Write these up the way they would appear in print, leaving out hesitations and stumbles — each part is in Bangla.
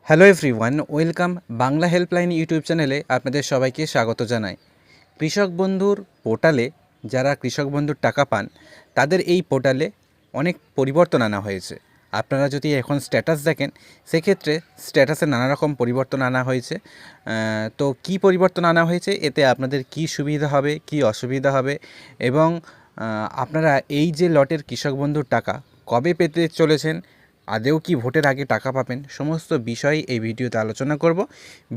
Hello everyone, welcome Bangla helpline YouTube চ্যানেলে আপনাদের সবাইকে স্বাগত জানাই। কৃষক বন্ধুর পোর্টালে যারা কৃষক বন্ধুর টাকা পান তাদের এই পোর্টালে অনেক পরিবর্তন আনা হয়েছে। আপনারা যদি এখন স্ট্যাটাস দেখেন সেক্ষেত্রে স্ট্যাটাসে নানা রকম পরিবর্তন আনা হয়েছে। তো কি পরিবর্তন আনা হয়েছে, এতে আপনাদের কি সুবিধা হবে কি অসুবিধা হবে এবং আপনারা এই যে লটের কৃষক বন্ধুর টাকা কবে পেতে চলেছেন, আদেও কি ভোটের আগে টাকা পাবেন, সমস্ত বিষয় এই ভিডিওতে আলোচনা করব।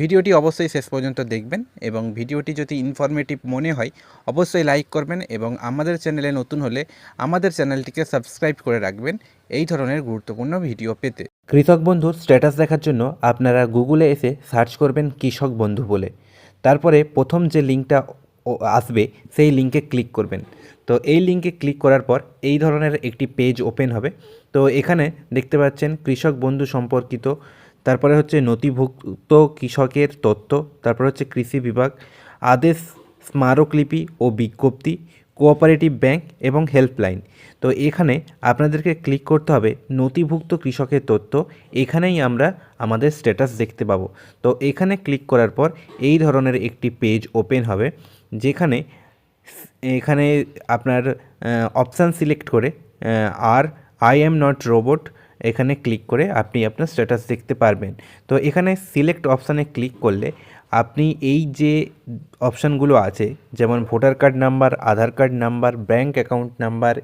ভিডিওটি অবশ্যই শেষ পর্যন্ত দেখবেন এবং ভিডিওটি যদি ইনফরমেটিভ মনে হয় অবশ্যই লাইক করবেন এবং আমাদের চ্যানেলে নতুন হলে আমাদের চ্যানেলটিকে সাবস্ক্রাইব করে রাখবেন এই ধরনের গুরুত্বপূর্ণ ভিডিও পেতে। কৃষক বন্ধুর স্ট্যাটাস দেখার জন্য আপনারা গুগলে এসে সার্চ করবেন কৃষক বন্ধু বলে, তারপরে প্রথম যে লিঙ্কটা আসবে সেই লিঙ্কে ক্লিক করবেন। তো এই লিঙ্কে ক্লিক করার পর এই ধরনের একটি পেজ ওপেন হবে। তো এখানে দেখতে পাচ্ছেন কৃষক বন্ধু সম্পর্কিত, তারপরে হচ্ছে নথিভুক্ত কৃষকের তথ্য, তারপরে হচ্ছে কৃষি বিভাগ, আদেশ, স্মারকলিপি ও বিজ্ঞপ্তি, কোঅপারেটিভ ব্যাংক এবং হেল্পলাইন। তো এখানে আপনাদেরকে ক্লিক করতে হবে নথিভুক্ত কৃষকের তথ্য। এখানেই আমরা আমাদের স্ট্যাটাস দেখতে পাবো। তো এখানে ক্লিক করার পর এই ধরনের একটি পেজ ওপেন হবে, যেখানে এখানে আপনার অপশান সিলেক্ট করে আর আই অ্যাম নট রোবট এখানে ক্লিক করে আপনি আপনার স্ট্যাটাস দেখতে পারবেন। তো এখানে সিলেক্ট অপশানে ক্লিক করলে আপনি এই যে অপশানগুলো আছে, যেমন voter card number, Aadhaar card number, bank account number,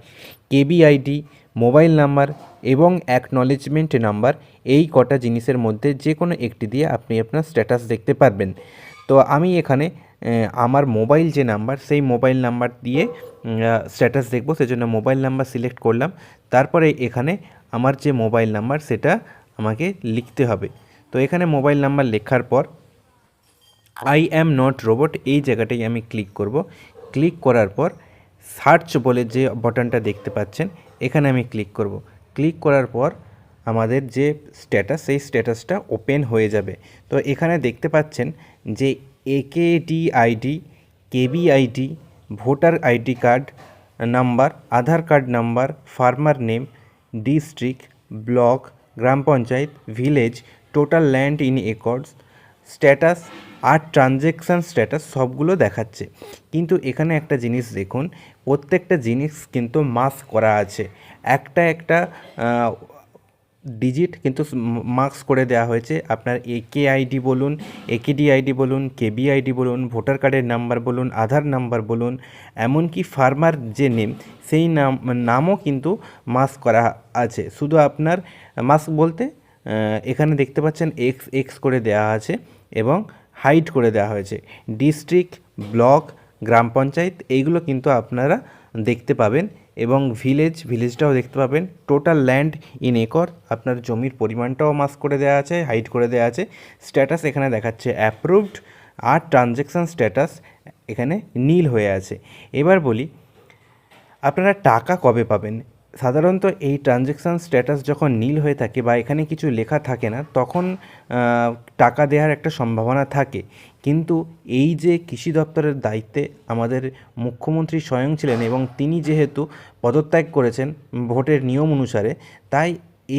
KBID, mobile number এবং অ্যাকনলেজমেন্ট নাম্বার, এই কটা জিনিসের মধ্যে যে কোনো একটি দিয়ে আপনি আপনার স্ট্যাটাস দেখতে পারবেন। তো আমি এখানে আমার মোবাইল যে নাম্বার সেই মোবাইল নাম্বার দিয়ে স্ট্যাটাস দেখব, সেজন্য মোবাইল নাম্বার সিলেক্ট করলাম। তারপরে এখানে আমার যে মোবাইল নাম্বার সেটা আমাকে লিখতে হবে। তো এখানে মোবাইল নাম্বার লেখার পর আই অ্যাম নট রোবট এই জায়গাটাই আমি ক্লিক করব। ক্লিক করার পর সার্চ বলে যে বাটনটা দেখতে পাচ্ছেন এখানে আমি ক্লিক করব। ক্লিক করার পর আমাদের যে স্ট্যাটাস সেই স্ট্যাটাসটা ওপেন হয়ে যাবে। তো এখানে দেখতে পাচ্ছেন যে AKDID, KBID, voter ID card number, Aadhaar card number, farmer name, district, block, গ্রাম panchayat, village, total land in acres, status আর ট্রানজ্যাকশান স্ট্যাটাস সবগুলো দেখাচ্ছে। কিন্তু এখানে একটা জিনিস দেখুন, প্রত্যেকটা জিনিস কিন্তু মার্ক করা আছে, একটা একটা ডিজিট কিন্তু মার্কস করে দেওয়া হয়েছে। আপনার একেআইডি বলুন, একেডিআইডি বলুন, কেবিআইডি বলুন, ভোটার কার্ডের নাম্বার বলুন, আধার নাম্বার বলুন, এমনকি ফার্মার যে নেম সেই নামও কিন্তু মার্কস করা আছে। শুধু আপনার মার্কস বলতে এখানে দেখতে পাচ্ছেন এক্স এক্স করে দেওয়া আছে এবং হাইড করে দেওয়া হয়েছে। ডিস্ট্রিক্ট, ব্লক, গ্রাম পঞ্চায়েত এইগুলো কিন্তু আপনারা দেখতে পাবেন এবং ভিলেজটাও দেখতে পাবেন। টোটাল ল্যান্ড ইন একর, আপনার জমির পরিমাণটাও মার্ক করে দেওয়া আছে, হাইড করে দেওয়া আছে। স্ট্যাটাস এখানে দেখাচ্ছে অ্যাপ্রুভড আর ট্রানজ্যাকশান স্ট্যাটাস এখানে নীল হয়ে আছে। এবার বলি আপনারা টাকা কবে পাবেন। সাধারণত এই ট্রানজ্যাকশান স্ট্যাটাস যখন নীল হয়ে থাকে বা এখানে কিছু লেখা থাকে না তখন টাকা দেওয়ার একটা সম্ভাবনা থাকে। কিন্তু এই যে কৃষি দপ্তরের দায়িত্বে আমাদের মুখ্যমন্ত্রী স্বয়ং ছিলেন এবং তিনি যেহেতু পদত্যাগ করেছেন ভোটের নিয়ম অনুসারে, তাই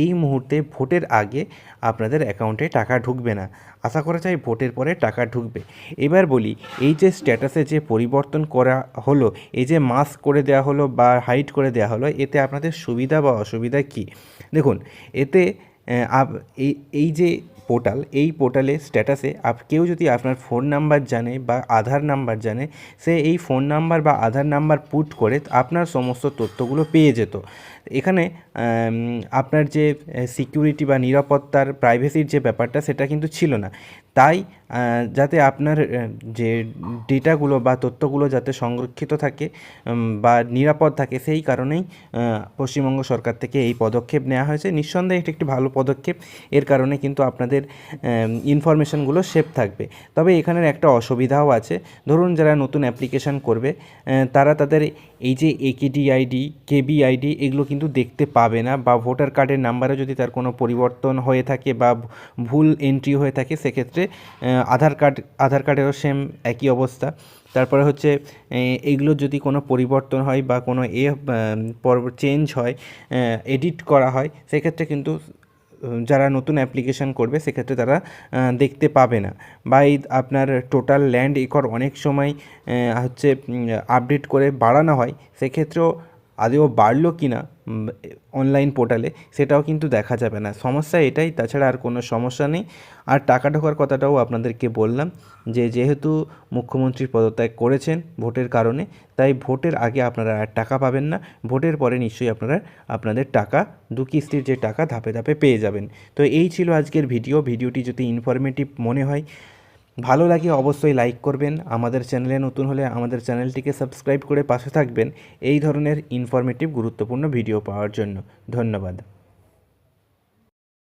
এই মুহূর্তে ভোটের আগে আপনাদের অ্যাকাউন্টে টাকা ঢুকবে না। আশা করা যায় ভোটের পরে টাকা ঢুকবে। এবার বলি এই যে স্ট্যাটাসে যে পরিবর্তন করা হলো, এই যে মাস্ক করে দেওয়া হলো বা হাইড করে দেওয়া হলো, এতে আপনাদের সুবিধা বা অসুবিধা কী? দেখুন, এতে এই যে পোর্টাল, এই পোর্টালে স্ট্যাটাসে কেউ যদি আপনার ফোন নাম্বার জানে বা আধার নাম্বার জানে, সে এই ফোন নাম্বার বা আধার নাম্বার পুট করে আপনার সমস্ত তথ্যগুলো পেয়ে যেত। এখানে আপনার যে সিকিউরিটি বা নিরাপত্তার প্রাইভেসির যে ব্যাপারটা সেটা কিন্তু ছিল না। তাই যাতে আপনার যে ডেটাগুলো বা তথ্যগুলো যাতে সংরক্ষিত থাকে বা নিরাপদ থাকে, সেই কারণেই পশ্চিমবঙ্গ সরকার থেকে এই পদক্ষেপ নেওয়া হয়েছে। নিঃসন্দেহে এটি একটি ভালো পদক্ষেপ, এর কারণে কিন্তু আপনাদের ইনফরমেশনগুলো সেভ থাকবে। তবে এখানের একটা অসুবিধাও আছে। ধরুন যারা নতুন অ্যাপ্লিকেশান করবে তারা তাদের এই যে একেডিআইডি, কেবিআইডি এগুলো কিন্তু দেখতে পাবে না, বা ভোটার কার্ডের নাম্বারে যদি তার কোনো পরিবর্তন হয়ে থাকে বা ভুল এন্ট্রি হয়ে থাকে সেক্ষেত্রে আধার কার্ডেরও সেম একই অবস্থা। তারপরে হচ্ছে এইগুলো যদি কোনো পরিবর্তন হয় বা কোনো চেঞ্জ হয়, এডিট করা হয়, সেক্ষেত্রে কিন্তু যারা নতুন অ্যাপ্লিকেশান করবে সেক্ষেত্রে তারা দেখতে পাবে না, বা এই আপনার টোটাল ল্যান্ড একর অনেক সময় হচ্ছে আপডেট করে বাড়ানো হয়, সেক্ষেত্রেও আদৌ বাড়লো কি না অনলাইন পোর্টালে সেটাও কিন্তু দেখা যাবে না। সমস্যা এটাই, তাছাড়া আর কোনো সমস্যা নেই। আর টাকা ঢোকার কথাটাও আপনাদেরকে বললাম যে যেহেতু মুখ্যমন্ত্রী পদত্যাগ করেছেন ভোটের কারণে, তাই ভোটের আগে আপনারা আর টাকা পাবেন না, ভোটের পরে নিশ্চয়ই আপনারা আপনাদের টাকা কিস্তির যে টাকা ধাপে ধাপে পেয়ে যাবেন। তো এই ছিল আজকের ভিডিওটি যদি ইনফরমেটিভ মনে হয়, ভালো লাগে অবশ্যই লাইক করবেন। আমাদের চ্যানেলে নতুন হলে আমাদের চ্যানেলটিকে সাবস্ক্রাইব করে পাশে থাকবেন এই ধরনের ইনফরমেটিভ গুরুত্বপূর্ণ ভিডিও পাওয়ার জন্য। ধন্যবাদ।